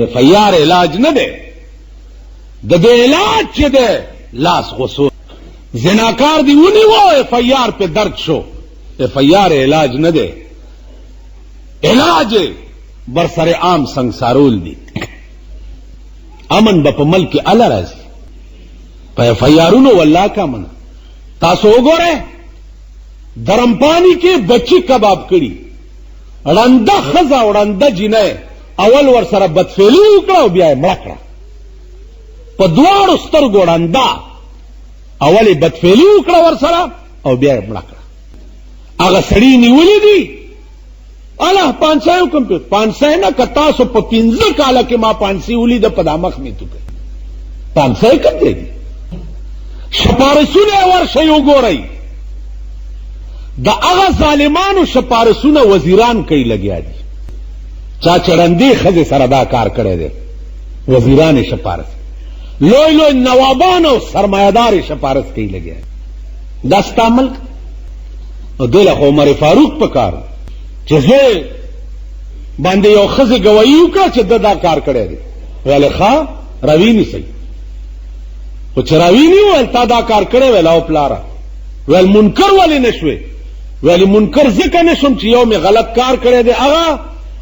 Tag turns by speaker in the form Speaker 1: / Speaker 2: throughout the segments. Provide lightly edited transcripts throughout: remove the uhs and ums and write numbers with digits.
Speaker 1: اف آئی آر علاج نه دی، د دې علاج چې دی لاس غوسو. زناکار دی ونیو اف آئی آر پہ درج شو، اف آئی آر علاج نه دی، علاج برسر عام سنگسارول دی. امن با پا ملک الا رازی پا اف آئی آرونو واللہ کا من. تاسو وګوره درمپانی کې بچی کباب کړي، ړنده خزا او ړنده جنۍ اول ور سره بدفعلي وکړه او بیا یې مړه کړه. په دواړو سترګو ړنده اول یې بدفعلي وکړه ور سره او بیا یې مړه کړه. هغه سړي نیولې دي الله پانسای حکم په پانسای نه کتا سو په 15 کاله کې ما پانسی ولید په دماغ می تو پانسای کړي دي. شپارسونه ورشه یو ګورئ د هغه ظالمانو شپارسونه وزیران کوي لګیا دي. چا چړندې خزه سره دا کار کړی دی، وزیران شپارس لوی لوی نوابان او سرمایدار شپارس کوي لګیا دي. دا ستا ملک او دله خو عمر فاروق پکار چې زه باندې یو خزه گواہی وکړه چې دا کار کړی دی، ویل ښا روي نیسئ. خو چې راوی نی ویل تا دا کار کړی ویل او پلاره ویل منکر ولې نشوې؟ ویل منکر ځکه نشم چې یو مې غلط کار کړی دی هغه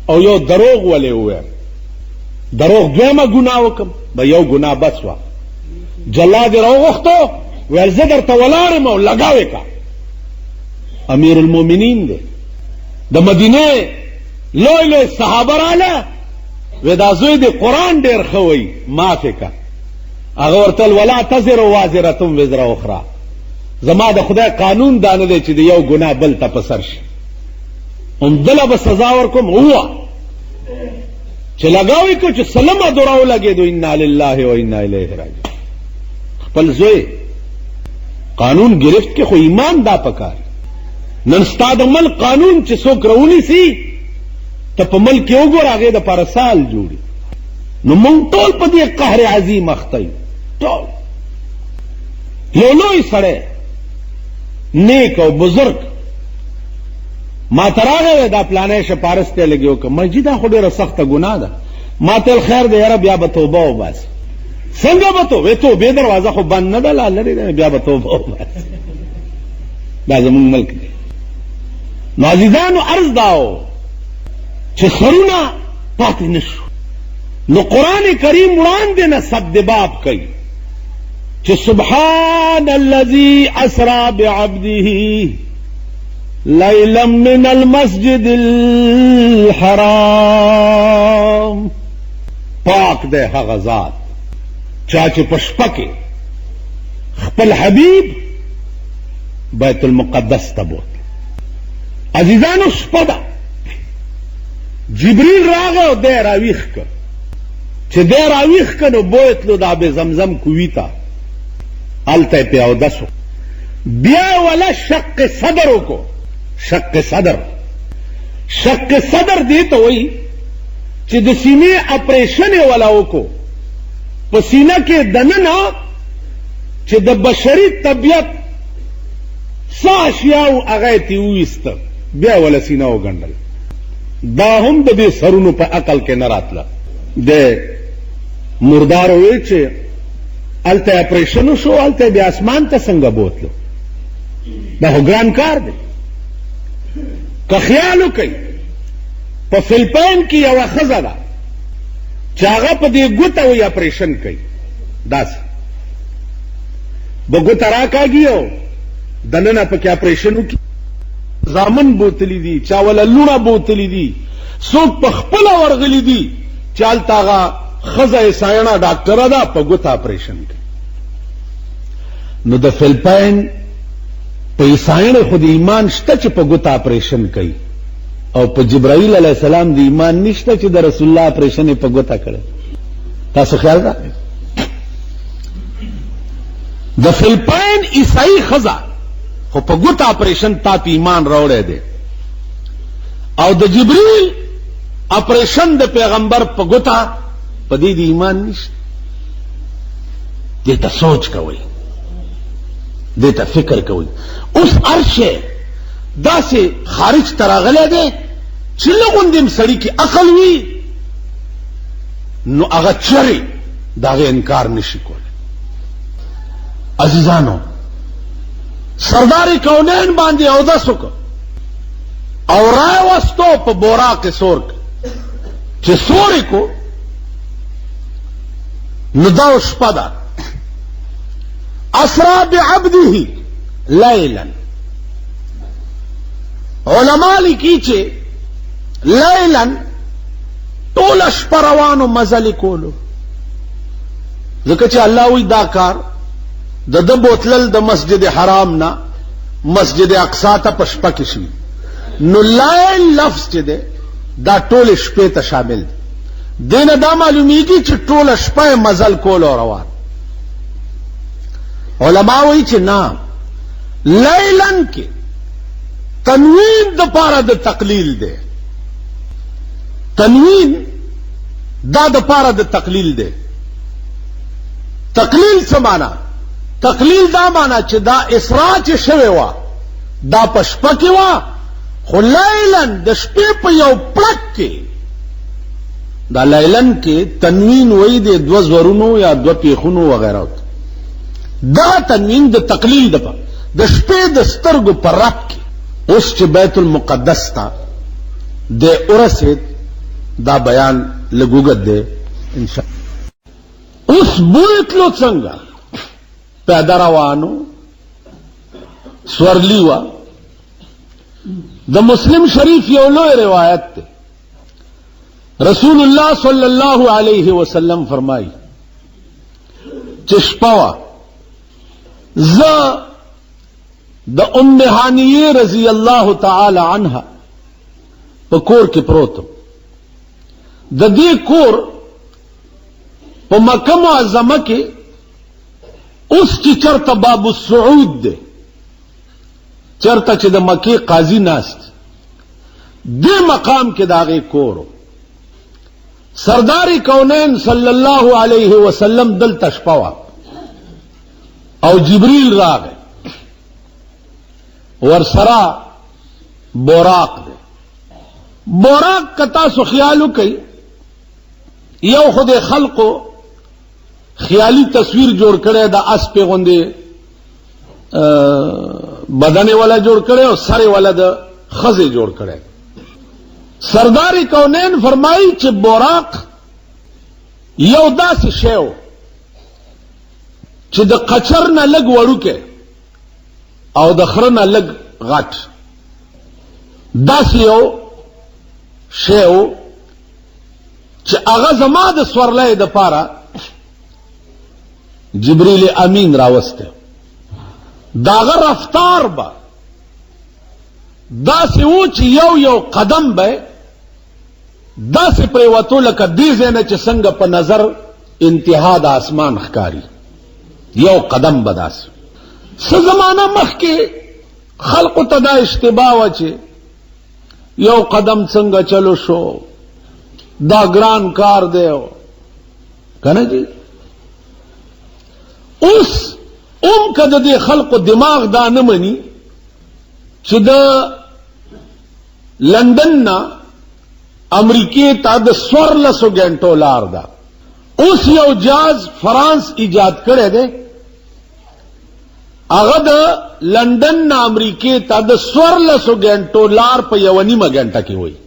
Speaker 1: او یو دروغ ولې وویم. دروغ دویمه ګناه وکم به یو ګناه بس وه. جلاد یې راوغوښتو ویل زه درته ولاړ یم او لګاوې کا. امیر المؤمنین دی، د مدینې لوی لوی صحابه راله وی دا زوی دی قرآن ډېر ښه وایي معافې کا. هغه ورته ولا تزر وازره وزر اخرى، زما د خدای قانون دا نه دی چې د یو ګناه بل ته په سر شي، هم دله به سزا ورکوم. هو چې لګاوی کو چې سلمه دورا ولګېدو انا لله و انا الیه راجعون. خپل زوی قانون گرفت کې خو ایمان دا پکار. نن ستا د ملک قانون چې څوک راونیسي ته په ملک کې وګوره هغې دپاره سال جوړي. نو مونږ ټول په دې قهر عظیم اخته یو. ټول یو لوی سړی نیک او بزرگ ما ته راغی دا پلانی شپارس ته لګي وکړه. مجي دا خو ډېره سخته ګناه ده. ما ته خیر دی یاره بیا به توبه وباسي. څنګه به توبه؟ توبې دروازه خو بند نه ده لا لرې ده، بیا به توبه وباسي. دا زمونږ ملک دی. نو عزیزانو عرض داو چې سرونه پاتې نه شو. نو قرآن کریم وړاندې نه سد باب کوي چې سبحان الذي اسرا بعبده ليلا من المسجد الحرام. پاک دے هغه ذات چا چې په شپه کې خپل حبیب بیت المقدس ته بوت. عزیزانو شپه ده، جبریل راغی او دی راویښ کړ. چې دی راویښ کړ نو بوتلو د آب زمزم کوی ته هلته یې پې اودس و. بیا ولا شق صدر وکړو. شق صدر، شق صدر دې ته وایي چې د سینې اپریشن یې ولا وکړو. په سینه کې دننه چې د بشري طبیعت څه اشیاو هغه یې ترې وویسته، بیا ولا سینه وګنډل. دا هم د دې سرونو په عقل کې نه راتله. د مردارو وی چې هلته اپریشن وشو، هلته بیا اسمان ته څنګه بوتلو؟ دا خو ګران کار دی. که خیال وکئ په فلپاین کې یوه ښځه ده چې هغه په دې ګوته وی اپریشن کوي. داسې به ګوته راکاږي او دننه پکې اپریشن وکړي. زامن بوتلی دي، چا ولا لوڼه بوتلی دي، څوک په خپله ورغلي دي چې هلته هغه ښځه یې سایڼه ډاکټره ده په ګوته اپریشن کوي. نو د فلپاین په عیسایانو خو د ایمان شته چې په ګوته اپریشن کوي، او په جبرائیل علیه السلام د ایمان نشته چې د رسول الله اپریشن یې په ګوته کړی. تاسو خیال راغی؟ د فلپاین عیسائی ښځه خو په ګوته اپریشن تا په ایمان راوړی دی، او د جبرائیل اپریشن د پیغمبر په ګوته په دې د ایمان نشته. دې ته سوچ کوئ، دې ته فکر کوئ. اوس هر شی داسې خارج ته راغلی دی چې لږ غوندې سړي کې عقل وي نو هغه چرې د هغې انکار نشي کولی. عزیزانو، سردار کونین باندې اودس وکړ او راوستو په بوراق سور کې چې سورې کو نو دا شپه ده. اسرا بعبده لیلا، علماء لیکي چې لیلا ټوله شپه روانو مزل کولو، ځکه چې الله وی دا کار د ده بوتلل د مسجد حرام نه مسجد اقصا ته په شپه کې شي. نو لیل لفظ چې دی دا ټولې شپې ته شامل دی. دینه دا معلومیږي چې ټوله شپه مزل کول او روان. علماء وایي چې نه، لیلن کې تنوین د پاره د تقلیل دی. تنوین دا د پاره د تقلیل دی. تقلیل څه معنا؟ تقلیل دا معنا چې دا اسراء چې شوی وه دا په شپه کې وه، خو لیلن د شپې په یو پړک کې. دا لیلن کې تنوین وایي د دوه زورونو یا دوه پیښونو وغیره. دا تنوین د تقلیل د پاره د شپې د سترګو په رب کې. اوس چې بیت المقدس ته د ورسېد دا بیان لږ دی انشاءالله. اوس بوتلو څنګه پیدا روانو سورلی وا. د مسلم شریف یو لوی روایت ده. رسول الله صلی الله علیه وسلم فرمایي چې شپه وا زه د ام هانیه رضی الله تعالی عنها په کور کې پروتم. د دې کور په مکه معظمه کې اوس چې چرته باب السعود دی، چرته چې د مکې قاضي ناست، دې مقام کې د هغې کور. سردار کونین صلی الله علیه وسلم دلته شپه وه او جبریل راغی، ورسره بوراق دی. بوراق که تاسو خیال وکئ، یو خو د خلقو خیالی تصویر جوړ کړی د اسپې غوندې بدن والا جوړ کړی او سر والا د ښځې جوړ کړی. سردار کونین فرمایي چې بوراق یو داسې شی و چې د قچر نه لږ وړوکی او د خره نه لږ غټ، داسې یو شی و چې هغه زما د سورلۍ دپاره جبریل امین راوسته. داغه رفتار به داسې و چې یو قدم به داسې پریوتو لکه دې ځای نه چې څنګه په نظر انتها د اسمان ښکاري. یو قدم به داسې. څه زمانه مخکې خلقو ته دا اشتباه وه چې یو قدم څنګه چلو شو، دا ګران کار دی که نه جی. اوس که د دې خلقو دماغ دا نه مني چې د لندن نه امریکې ته د 1400 غنټو لار ده. اوس یو جهاز فرانس ایجاد کړی دی، هغه د لندن نه امریکې ته د 1400 غنټو لار په 1.5 غنټه کې وایي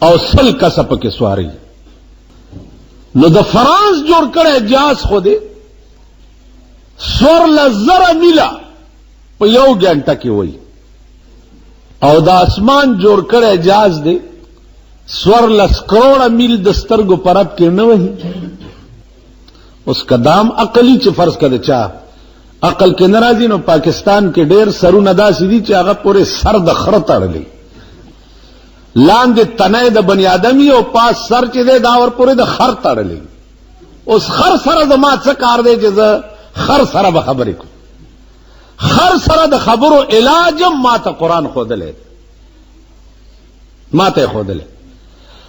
Speaker 1: او 100 کسه پکې سواري. نو د فرانس جوړ کړی جهاز خو دی 14,000 میله په 1 غنټه کې وایي او د اسمان جوړ کړی جهاز دی 14 کروڑه میل د سترګو په رب کې نه وهي. اوس قدام عقلی چې فرض کړه چا عقل کې ناراضي، نو پاکستان کې ډېر سرونه داسې دي چې هغه پورې سر د خره تړلی، لاندې تنه د بنی آدمي او پاس سر چې دی دا ور پورې د خر تړلی. اوس خر سره زما څه کار دی چې زه خر سره به خبرې کوم؟ خر سره د خبرو علاجم ما ته قرآن ښودلی، ما ته یې ښودلی.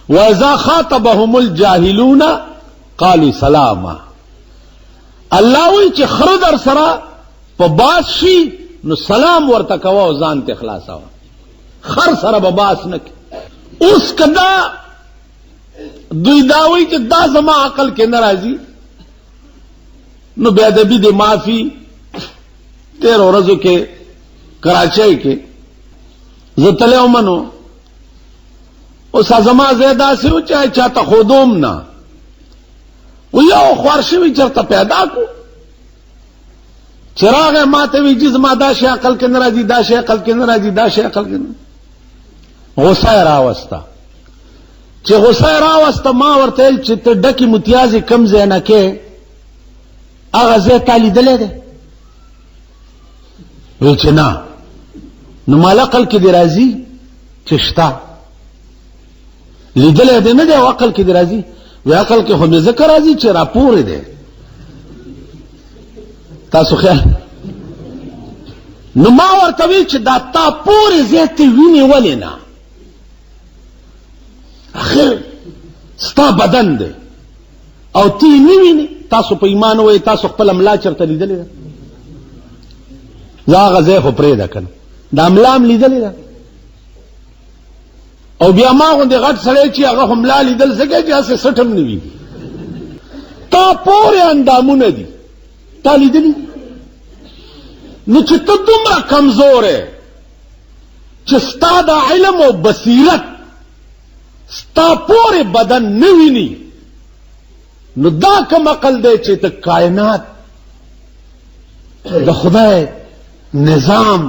Speaker 1: وَإِذَا خَاطَبَهُمُ الْجَاهِلُونَ قَالُوا سَلَامًا. الله وی چې خره در سره په باس شي نو سلام ورته کوه او ځان ته خلاصوه، خر سره به باس نه کوي. اوس کدا دوی داوی چې دا زما عقل کې ناراضي نو بے ادبی دے معافی 13 ورځو کې کراچۍ کې زتله ومنو او سازما زیاده سي او چاته خودوم نه و یو خورشوي چرته پیدا کو چراغ ماته وی جز ما دا شی عقل کې ناراضي دا شی عقل کې ناراضي دا شی عقل کې غصه راوستا چې غصه راوستا ما ورته چې ته ډکی متیازي کم زینه کې هغه زه تعالی دلې ده وی چې نه نو مال عقل کې دی راضي چې شتا لیدلې ده نه دی عقل کې دی راضي وی عقل کې هم ذکر راضي چې راپور دی تاسو خیال نو ما ورته وی چې دا تا پورې زیاتې ویني ولې نه اخر ستا بدن دی او تی نه ویني تاسو په ایمان وای تاسو خپل املا چرته لیدلې ده زاغه زه خو پرې ده کنه دا املام لیدلې ده او بیا ما غوندې غټ سړی چې هغه املا لیدل څنګه چې اسه سټم نه وي تا پورې اندامونه دي تا لیدلې نو چې ته دومره کمزور یې چې ستا د علم او بصیرت ستا پورې بدن نه ویني نو دا کم عقل دی چې ته کائنات د خدای نظام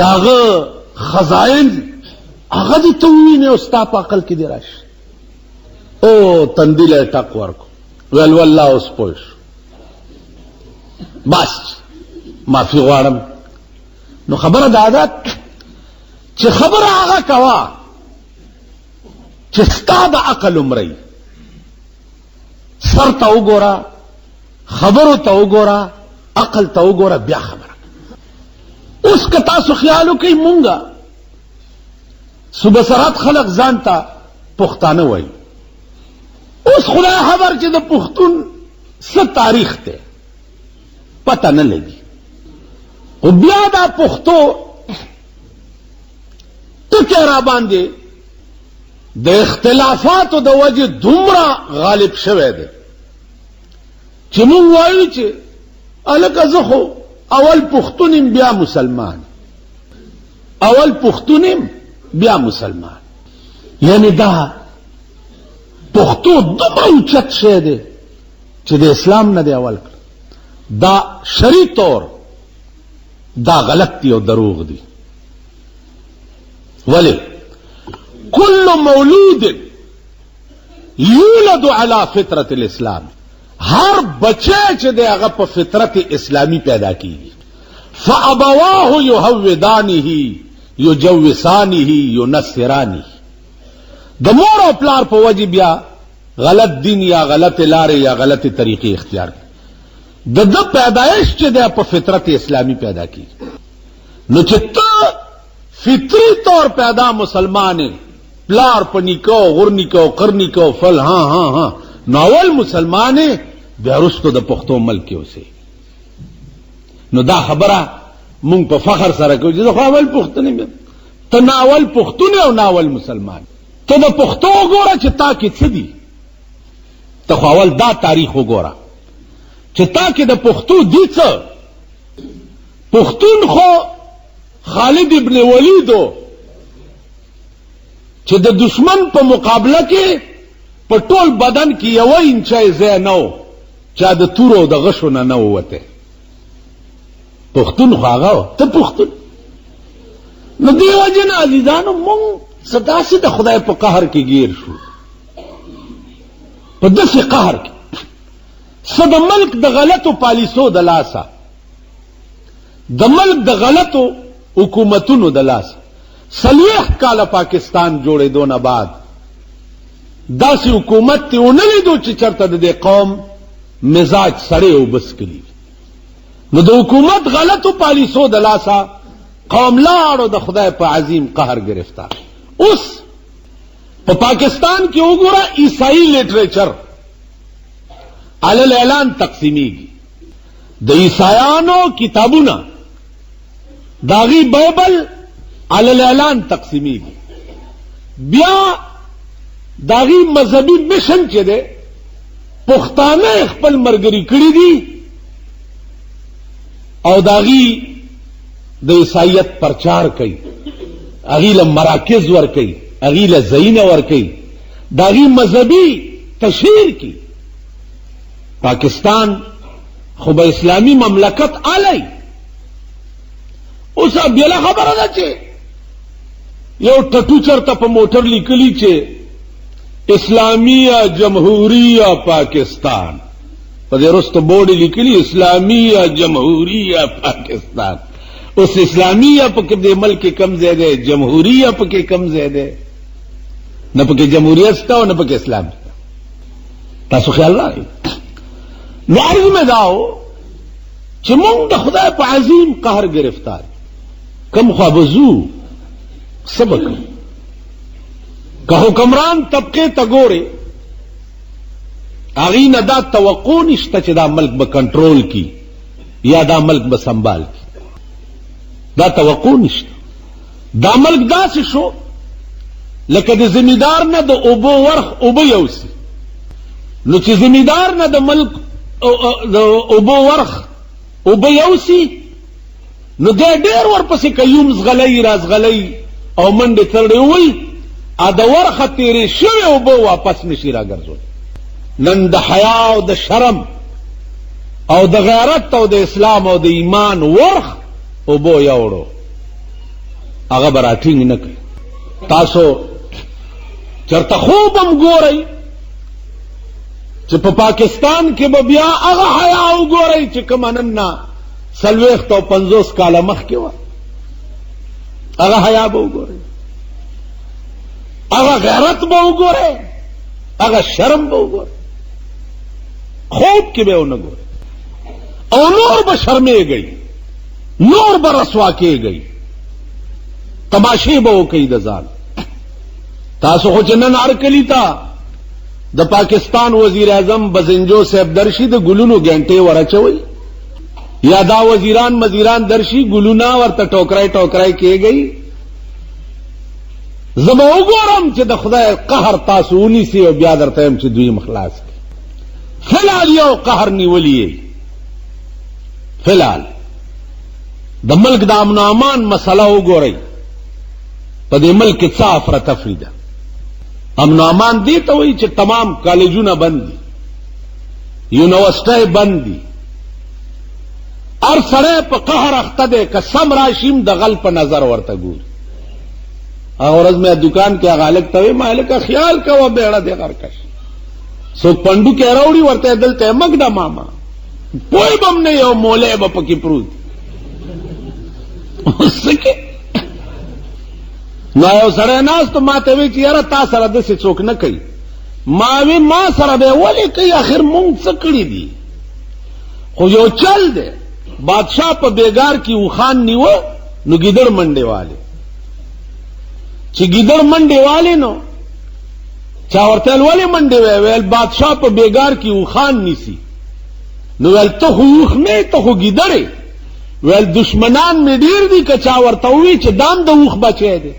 Speaker 1: داغه خزائن هغه دې ته ووینې او ستا په عقل کې دې راشي او تندیله ټک ورکو ویل والله اوس پوه شو بس معافي غواړم نو خبره دا ده چې خبره هغه کوه چې ستا د عقل عمرئ سر ته وګوره خبرو ته وګوره عقل ته وګوره بیا خبره اوس که تاسو خیال وکئ مونږه صوبه سرحد خلق ځان ته پښتانه وایي اوس خدای خبر چې د پښتون څه تاریخ دی پته نه لګي خو بیا دا پښتو ټکی را باندې د اختلافاتو د وجه دومره غالب شوی دی چې مونږ وایو چې هلکه زه خو اول پښتون یم بیا مسلمان اول پښتون یم بیا مسلمان یعنی دا پښتو دومره اوچت شی دی چې د اسلام نه دی اول کړ دا شرعي طور دا غلط دی او دروغ دی ولی كل مولود يولد على فطرة الاسلام ہر بچے چې دی هغه په فطرت اسلامی پیدا کیږي فابواه يهودانه يجوسانه ينصرانه د مور او پلار په وجه بیا غلط دین یا غلط لارې یا غلط طریقې اختیار کړي د پیدایش چې دی په فطرت اسلامی پیدا کیږي نو چې ته فطری طور پیدا مسلمان پلار په نیکو غور نیکو قر نیکو فل ها ها ها ناول مسلمان بیا رستو د پښتو ملک کې اوسې نو دا خبره مونږ په فخر سره کوو چې خو اول پښتون یم ته ناول پښتون او ناول مسلمان ته د پښتو وګوره چې تا کې څه دي ته خو اول دا تاریخ وګوره چې تا کې د پښتو دي څه پښتون خو خالد ابن ولیدو چې د دشمن په مقابله کې په ټول بدن کې یو انچای ځای نه و چا د تورو د غشو نه ووته پښتون خو هغه ته پښتون نو دی وجه نه عزیزانو مونږ ستاسې د خدای په قهر کې گیر شو په داسې قهر کې څه د ملک د غلطو پالیسو د لاسه د ملک د غلطو حکومتونو د لاسه 40 کاله پاکستان جوړېدو نه بعد داسې حکومت ته ونه لیدو چې چرته د دې قوم مزاج سړی او بس کړي نو د حکومت غلطو پالیسو د لاسه قوم لاړو د خدای په عظیم قهر گرفتار اوس په پاکستان کې وګوره عیسائی لټریچر علل اعلان تقسیمیږي د عیسایانو کتابونه داغي بایبل علل اعلان تقسیمیږي بیا د عیسایانو کتابونه داغي بایبل علل اعلان تقسیمیږي بیا د عیسایانو کتابونه داغي بایبل علل اعلان تقسیمیږي بیا د عیسایانو کتابونه داغي بایبل علل اعلان تقسیمیږي داغي مذهبي مشن چې ده پښتانه خپل مرګري کړی دي او داغي د عیسایت پرچار کوي، اغي له مراکز ور کوي، اغي له زینه ور کوي، داغي مذهبي تشهیر کی. پاکستان خو به اسلامی مملکت آلی، اوس بیا خبره ده چې یو ټټو چرته په موټر لیکلی چې اسلامیه جمهوریه پاکستان، په دې وروسته بورډ لیکلی اسلامیه جمهوریه پاکستان. اوس اسلامیه پکې د ملک کم ځای دی، جمهوریه پکې کم ځای دی، نه پکې جمهوریت شته او نه پکې اسلام شته. تاسو خیال راغی؟ نو عرض میں داو چې مونږ د خدای په عظیم قهر گرفتار کم خوابزو سبق که حکمران طبقه ته ګوري هغې نه دا توقع نشته چې دا ملک به کنټرول کی یا دا ملک به سنبال کی، دا توقع نشته. دا ملک داسې شو لکه د زمیندار نه د اوبو ورخ اوبه یوسي، نو چې زمیندار نه د ملک د اوبو ورخ اوبه یوسي نو دی ډېر ورپسې قیوم زغلی رازغلی او منډې ترړې ووي ا د ورخه تېرې شوې اوبه واپس نشي راګرځولی. نن د حیا او د شرم او د غیرت او د اسلام او د ایمان ورخ اوبو یوړو هغه به راټینګ نه کوي. تاسو چرته خوب هم ګورئ چې په پاکستان کې به بیا هغه حیا وګورئ چې کومه نن نه 40 کاله مخکې وه، هغه حیا به وګورئ، هغه غیرت به وګورئ، هغه شرم به وګورئ. خوب کې به ونه ګورئ او نور به شرمېږئ، نور به رسوا کېږئ، تماشې به وکئ د ځان. تاسو خو چې نن هر کلي ته د پاکستان وزیر اعظم بزنجو صاحب درشي د ګلونو ګنټې ورچوي یا دا وزیران مزیران درشي ګلونه ورته ټوکرای ټوکرای کېږي، زه به وګورم چې د خدای قهر تاسو ونیسي او بیا درته یم چې دوی مخلاص کړي. فلحال یو قهر نیولی یې، فلحال د ملک د امن و امان مسله وګورئ، په دې ملک کې څه افراتفري ده. امن و امان دې ته وایي چې تمام کالجونه بند دي، یونیورسټۍ بند دي، هر سړی په قهر اخته دی، که سم راشیم د غل په نظر ورته ګوري. هغه ورځ مې دکان کې هغه هلک ته وایي ما هلکه خیال کوه بیړه دې غرکش څوک پنډو کې راوړي ورته دلته مګډه ماما پوی به هم نه یو مولی به پکې پروت څه نو یو سړی ناست ما ته وایي چې یاره تا سره داسې څوک نه کوي. ما وی ما سره به ولې کوي، اخر مونږ څه کړي دي، خو یو چل دی. بادشاہ په بیګار کې اوخان نیوه نو ګیدړ منډې والے چې ګیدړ منډې والے نو چا ورته ولې منډې وی ویل بادشاہ په بیګار کې اوخان نیسي. نو ویل ته خو اوخ نه ته خو ګیدړې، ویل دشمنان مې ډېر دي که چا ورته ووي چې دام د اوخ بچی دی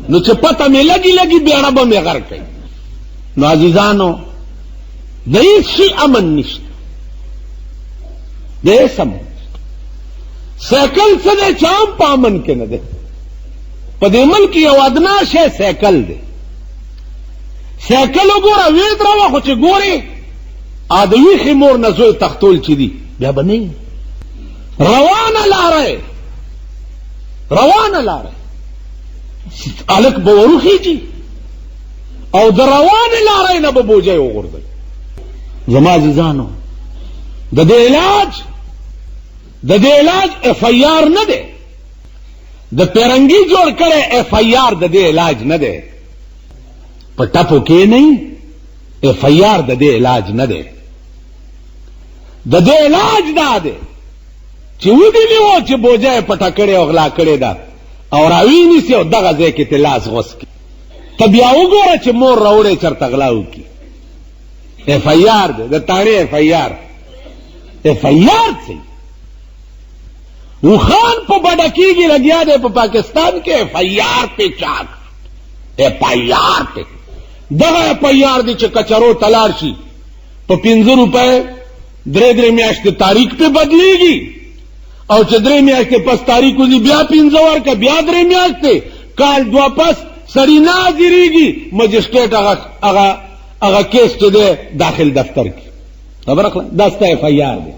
Speaker 1: نو چې پته مې لګي لګي بیړه به مې غر کوي. نو عزیزانو د هیڅ شي امن نشته، د هیڅ امن سیکل څه دی چې هم په امن کې نه دی. په دې ملک یو ادنا شی سیکل دی. سیکل وګوره ویې دروه خو چې ګورې د ویښې مور نه زوی تختول چې دي بیا به نه روانه لاره روانه لاره هلک به وروخیږي او د روانې لارې نه به بوجۍ وغورځوي. زما عزیزانو د دې علاج اف آی آر نه دی، د پیرنګي جوړ کړی اف آی آر د دې علاج نه دی. په ټپو کې نه اف آی آر د دې علاج نه دی. د دې علاج دا دی چې ودیلی و چې بوجۍ پټه کړې او غلا کړې ده او راوی نیسي او دغه ځای کې ته لاس غوڅ کړي. ته بیا وګوره چې مور راوړې چېرته غلا وکړي. اف آی آر دی، د تاڼې اف آی آر. اف آی آر څه وخان په بډکي کې لګیا دی په پاکستان کې اف آی آر پہ چاک اف آی آر پہ دغه پیار دی چې کچرو تلار شي په 15 روپے درې میاشتې تاریخ په بدلیږي او چې درې میاشتې پس تاریخ وزي بیا 15 ورکه بیا درې میاشتې کال دوا پس سړی نه حاضرېږي مجسټریټ هغه کیس چې دی داخل دفتر کې خبره کړه دا ستا اف آی آر دی